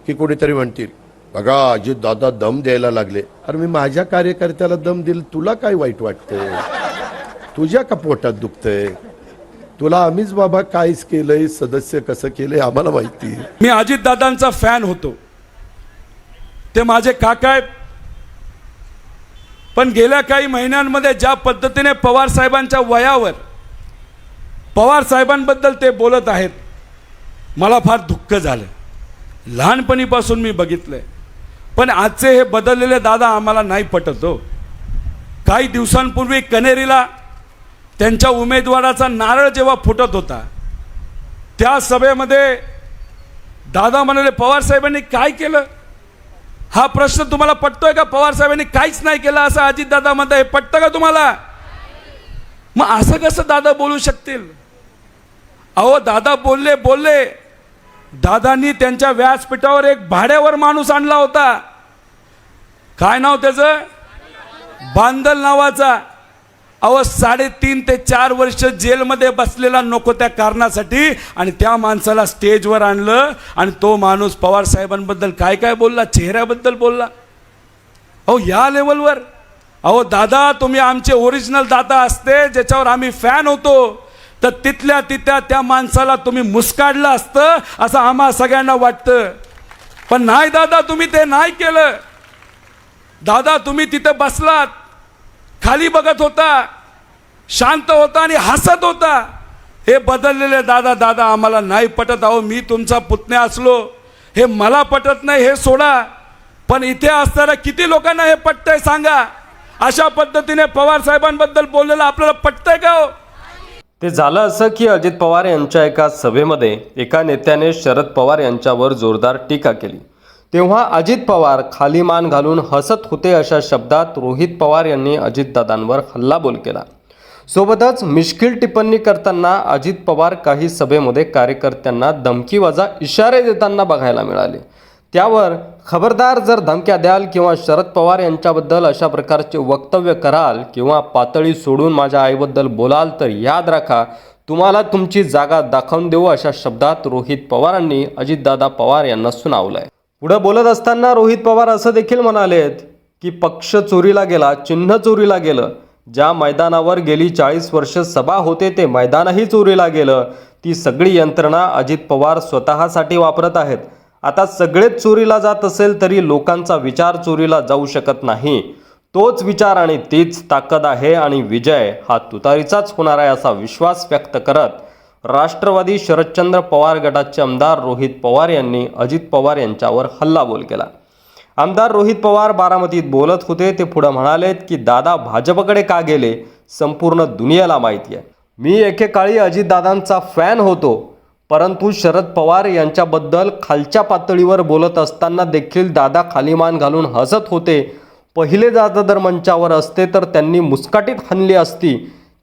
की कोणीतरी म्हणतील बघा अजित दादा दम द्यायला लागले. अरे मी माझ्या कार्यकर्त्याला दम दिल, तुला काय वाईट वाटतंय? तुझ्या का पोटात दुखतंय? तुला आम्हीच बाबा काहीच केलंय, सदस्य कसं केलंय आम्हाला माहिती. मी अजित दादांचा फॅन होतो, ते माझे काका आहेत. पण गेल्या काही महिन्यांमध्ये ज्या पद्धतीने पवार साहेबांच्या वयावर पवार साहेबांबद्दल ते बोलत आहेत, मला फार दुःख झालं. लहानपणीपासून मी बघितलंय, पण आजचे हे बदललेले दादा आम्हाला नाही पटत हो. काही दिवसांपूर्वी कनेरीला त्यांच्या उमेदवाराचा नारळ जेव्हा फुटत होता, त्या सभेमध्ये दादा म्हणाले पवार साहेबांनी काय केलं? हा प्रश्न तुम्हाला पटतोय का? पवार साहेबांनी काहीच नाही केलं असं अजित दादा म्हणताय, पटतं का तुम्हाला? मग असं कसं दादा बोलू शकतील? अहो दादा बोलले. दादांनी त्यांच्या व्यासपीठावर एक भाड्यावर माणूस आणला होता. काय नाव त्याचं? बांदल नावाचा. अहो 3.5 ते 4 वर्ष जेलमध्ये बसलेला नको त्या कारणासाठी, आणि त्या माणसाला स्टेजवर आणलं आणि तो माणूस पवार साहेबांबद्दल काय काय बोलला, चेहऱ्याबद्दल बोलला. अहो या लेवलवर. अहो दादा तुम्ही आमचे ओरिजिनल दादा असते ज्याच्यावर आम्ही फॅन होतो, तर तिथल्या त्या माणसाला तुम्ही मुस्काडलं असतं असं आम्हा सगळ्यांना वाटतं. पण नाही दादा, तुम्ही ते नाही केलं. दादा तुम्ही तिथे बसलात, खाली बघत होता, शांत होता आणि हसत होता. हे बदललेले दादा आम्हाला नाही पटत. अहो मी तुमचा पुतण्या असलो हे मला पटत नाही, हे सोडा. पण इथे असणाऱ्या किती लोकांना हे पटतंय सांगा? अशा पद्धतीने पवार साहेबांबद्दल बोललेलं आपल्याला पटतंय का हो? ते झालं असं की अजित पवार यांच्या एका सभेमध्ये एका नेत्याने शरद पवार यांच्यावर जोरदार टीका केली. तेव्हा अजित पवार खाली मान घालून हसत होते अशा शब्दात रोहित पवार यांनी अजितदादांवर हल्लाबोल केला. सोबतच मिश्किल टिप्पणी करताना अजित पवार काही सभेमध्ये कार्यकर्त्यांना धमकीवजा इशारे देताना बघायला मिळाले. त्यावर खबरदार जर धमक्या द्याल किंवा शरद पवार यांच्याबद्दल अशा प्रकारचे वक्तव्य कराल किंवा पातळी सोडून माझ्या आईबद्दल बोलाल तर याद राखा तुम्हाला तुमची जागा दाखवून देऊ अशा शब्दात रोहित पवारांनी अजितदादा पवार यांना सुनावलंय. पुढे बोलत असताना रोहित पवार असं देखील म्हणालेत की पक्ष चोरीला गेला, चिन्ह चोरीला गेलं. ज्या मैदानावर गेली 40 वर्ष सभा होते ते मैदानही चोरीला गेलं. ती सगळी यंत्रणा अजित पवार स्वतःसाठी वापरत आहेत. आता सगळेच चोरीला जात असेल तरी लोकांचा विचार चोरीला जाऊ शकत नाही. तोच विचार आणि तीच ताकद आहे आणि विजय हा तुतारीचाच होणार आहे असा विश्वास व्यक्त करत राष्ट्रवादी शरदचंद्र पवार गटाचे आमदार रोहित पवार यांनी अजित पवार यांच्यावर हल्लाबोल केला. आमदार रोहित पवार बारामतीत बोलत होते. ते पुढे म्हणालेत की दादा भाजपकडे का गेले संपूर्ण दुनियेला माहिती आहे. मी एकेकाळी अजितदादांचा फॅन होतो, परंतु शरद पवार यांच्याबद्दल खालच्या पातळीवर बोलत असताना देखील दादा खाली मान घालून हसत होते. पहिले दादा जर मंचावर असते तर त्यांनी मुस्काटीत हाणली असती.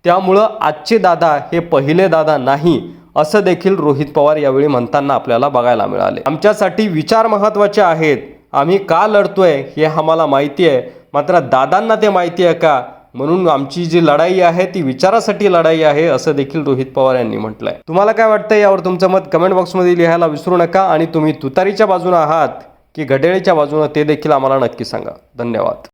त्यामुळं आजचे दादा हे पहिले दादा नाही असं देखील रोहित पवार यावेळी म्हणताना आपल्याला बघायला मिळाले. आमच्यासाठी विचार महत्त्वाचे आहेत. आम्ही का लढतोय हे आम्हाला माहिती आहे, मात्र दादांना ते माहिती आहे का? म्हणून आमची जी लढाई आहे ती विचारासाठी लढाई आहे असं देखील रोहित पवार यांनी म्हटलंय. तुम्हाला काय वाटतं यावर तुमचं मत कमेंट बॉक्समध्ये लिहायला विसरू नका. आणि तुम्ही तुतारीच्या बाजूने आहात की घड्याळीच्या बाजूने ते देखील आम्हाला नक्की सांगा. धन्यवाद.